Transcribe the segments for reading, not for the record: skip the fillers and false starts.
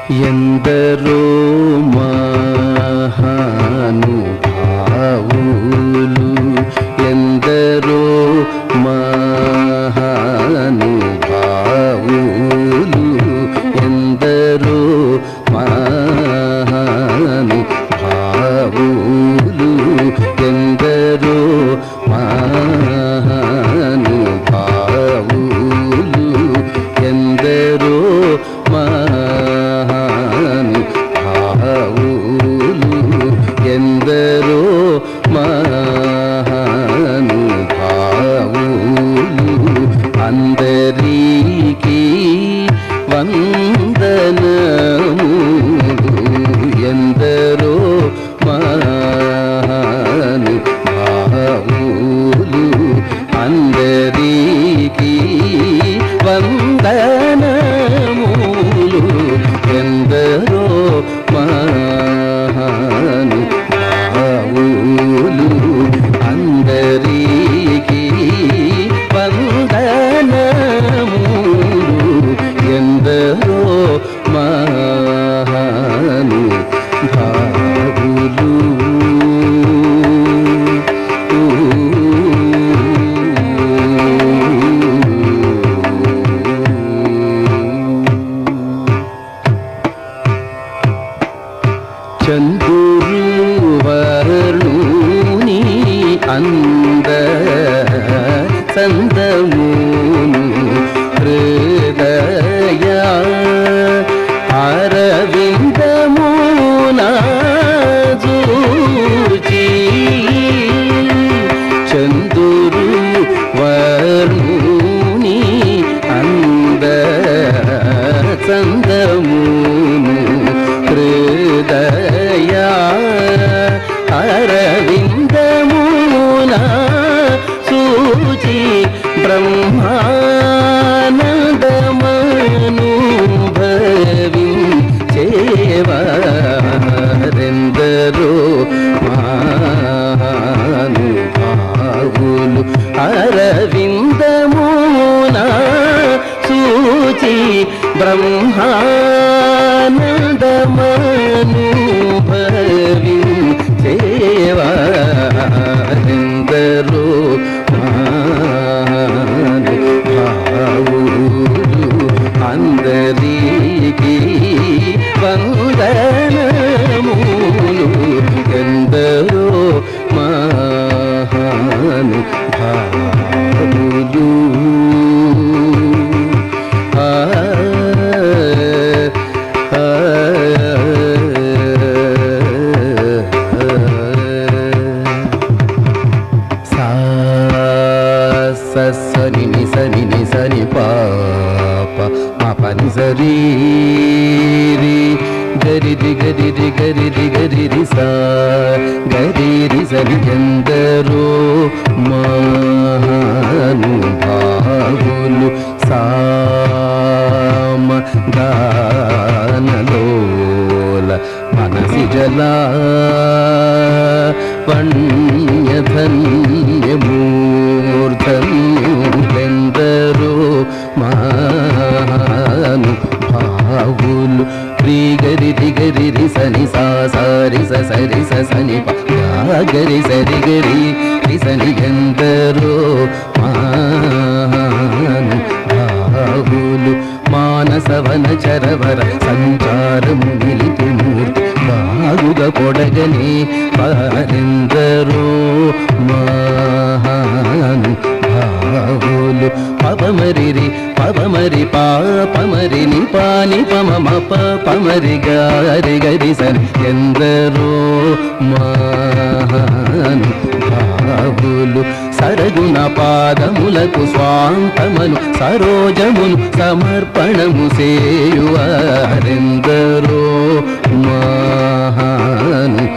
ఎందరో మహానుభావులు ఎందరో మహానుభావులు ఎందరో మహానుభావులు ఎందరో మహానుభావులు ఎందరో మహానుభావులు ఎందరో మహానుభావులు అందరికీ వందనములు ఎందరో మహానుభావులు అందరికీ వందనములు ఎందరో మహానుభావులు అందరికీ వందనములు ఎందరో మహానుభావులు చంద్రువర్ణుని అంద సందమును హృదయ అరవిందమున జూచి చంద్రువర్ణుని అంద సందమును హృదయ అరవిందమున సూచి బ్రహ్మానందమనుభవించేవారెందరో మహానుభావులు అరవిందమున సూచి బ్రహ్మానందమనుభవించేవారెందరో మహానుభావులు అందరికీ వందనములు ఎందరో మహానుభావులు సని నిసని నిసని పాప మపని సరి గరిది గరిది గరిది గరిది సా గరిది సరి ఎందరో మహానుభావులు సామ గానలోల మనసి జలా వణ్యధన్యమూర్ధన్యులెందరో మహానుభావులు శ్రీ గరి దిగరి రిసని సారి సరి సని గరి సరి గరి రిసని ఎందరో మహానుభావులు మానసవన చరవర సంచారము నిలిపి మూర్తి బాగుగా పొడగని వారెందరో మహానుభావులు పవమరి పవమరి పాపమరి నిపాని పమ పమరి గారి గరి సరి ఎందరో మహానుభావులు సరగుణ పాదములకు స్వాంతమను సరోజమును సమర్పణము సేయువారెందరో మహానుభావులు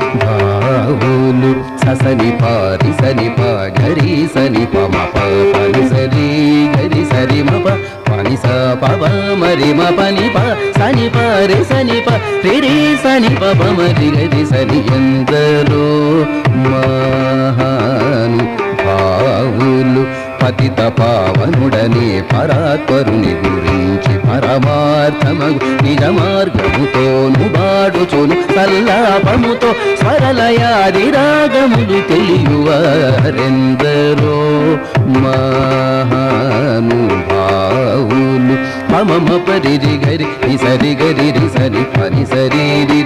ససని పారి సని పా గరి సని పమ పని సరి గరి సరి మప పని స పవ మరి మ పని ప సని పరి సని ప రి సని పవ మరి గరి సని ఎందరో మహానుభావులు పతిత పావనుడనే పరాత్పరుని గురించి పరమార్థమగు నిజ మార్గముతోను బాడుచును సల్లాపముతో స్వరలయాది రాగములు తెలియువారెందరో మహానుభావులు. మమ పరిరి గరి సరి గరి సరి పని సరి రి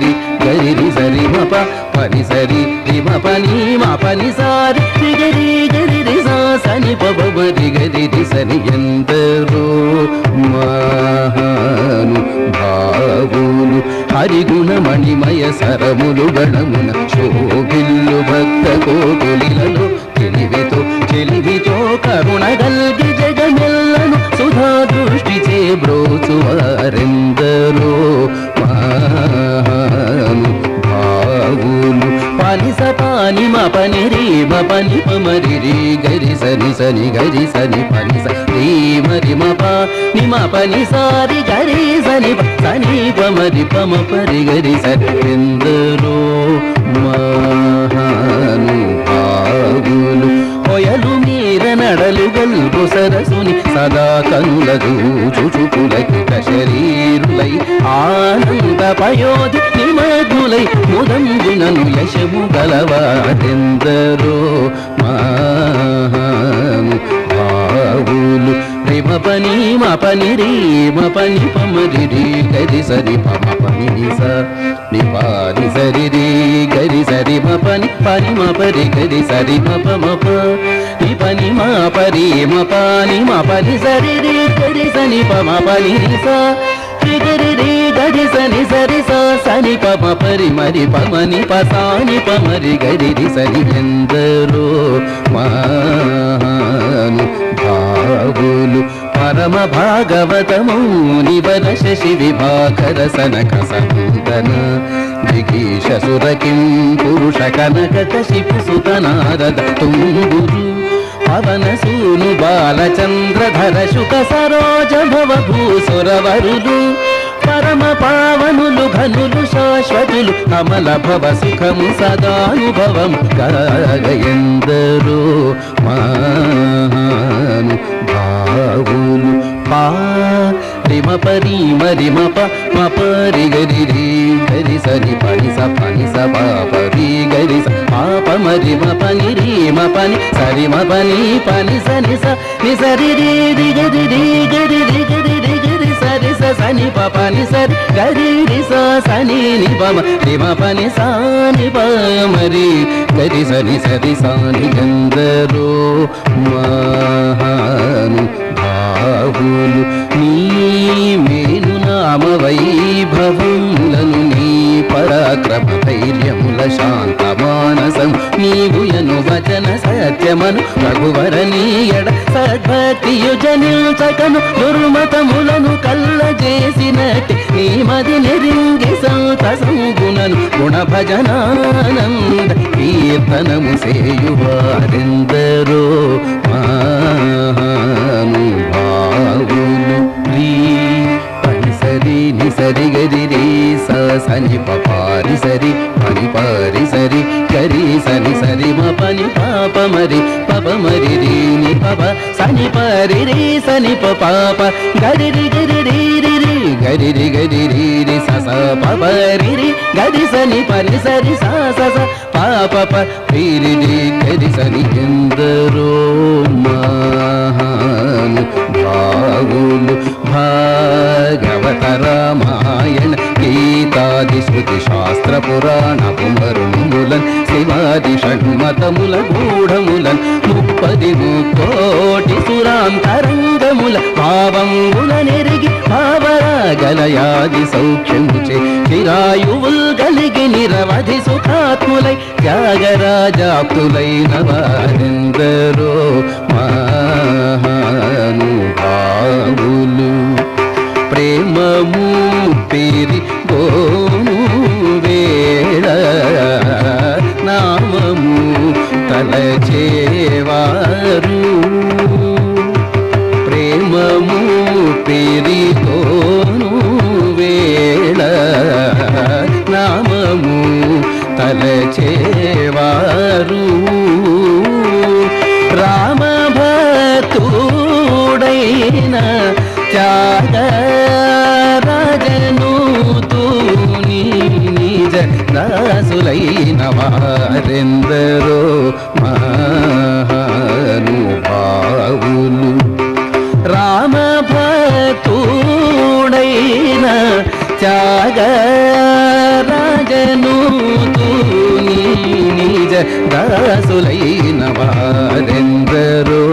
గరి సరి మప పని సరి రి మ పని మా పని సారి గరి గరి సా సని పబరి గరి సని ఎందరో మహానుభావులు. హరిగుణమణిమయ సరములు గణమున శోభిల్లు భక్త కోటులిలలో చెలివితో కరుణ గల్గి జగమెల్లను సుధా దృష్టి చే బ్రోచువారెందరో మహానుభావులు. పని స పాని మ పని రీ మ పని పమరి రీ గరి సని సని గరి సని పని స రీ మరి మ ప ని మ పని సారి గరి సని సని పమరి పమ పరి గరి సరి ఎందరో మహానుభావులు. కొయలు మీర నడలు గల్పు సరసుని సదా కనుల చూచుపులకిట శరీరులై ఆనంద పయోధి నిమగ్నులై ముదంబునను యశము గలవారెందరో మహానుభావులు. రిమ పని మ పని రీ మ పని పమరి రీ గరి సరి పమ పని స ని పాని సరి రీ గరి సరి మ పని పని మ పరి గరి సరి మ ప మ ప ని పని మ పరి మ పాని మ పని సరి రీ గరి సని ప మ పని రి స రి గరి రీ గరి సని సరి స సని ప మ పరి మరి ప మ ని ప సా ని ప మరి గరి రి సని ఎందరో మహానుభావులు. పరమ భాగవతము నివర శశి విభాకర సనక సంతన జిగీష సురకిం పురుష కనక కశిపు సుత నారద తుంగురు పవన సూను బాలచంద్రధర శుక సరోజ భవ భూసురవరులు పరమ పావనులు ఘనులు శాశ్వతులు కమల భవ సుఖము సదానుభవం గాగయందరో మహానుభావులు. పా రిమ పరి మరి మ ప మ పరి గరి రి గరి సని పని స పా పరి గరి స పాప మరి మ పని రి మ పని సరి మ పని పని సని స ని సరి రి రి గరి రి గరి రి గరి రి గరి సరి స సని ప పని సరి గరి రి స సని ని ప మ రి మ పని సా ని ప మరి గరి సని సరి సా ని ఎందరో మహానుభావులు. నీ మేలు నామ వైభవములను నీ పరాక్రమ ధైర్యముల శాంత మానసం నీవు ఎను వచన సత్యమను రఘువర నీయడ సద్భక్తియు జనించకను దుర్మతములను కల్ల చేసినట్టి నీ మది నెరింగి సంతసంగుణను గుణ భజనానంద కీర్తనము సేయువారెందరో మహానుభావులు. పని సరి ని సరి గరి రి స సని ప పారి సరి పని పారి సరి గరి సని సరి మ పని పాప మరి పప మరి రి ని పప సని పరి రి సని ప పాప గరి రి గరి రి రి రి గరి రి గరి రి రి స స ప పరి రి గరి సని పని సరి స స స పాప ప రి రి రి గరి సని ఎందరో మహానుభావులు. భాగవత రామాయణ గీతాది స్మృతి శాస్త్ర పురాణ పుమరుములన్ శివాది షణ్మతముల గూఢములన్ 30 సురాంతరంగముల భావంగుల నెరిగి భావరాగలయాది సౌఖ్యముచే చిరాయువుల్ గలిగి నిరవధి సుఖాత్ములై త్యాగరాజాప్తులైన వారెందరో మహానుభావులు. ప్రేమమూర్తిరి గోను వేళ నామము తలచేవారు ప్రేమమూర్తిరి గోను వేళ నామము తలచేవారు రామభక్తుడైన త్యాగ రామ భక్తుడైన త్యాగరాజను తూని నిజ దాసులైన వారెందరో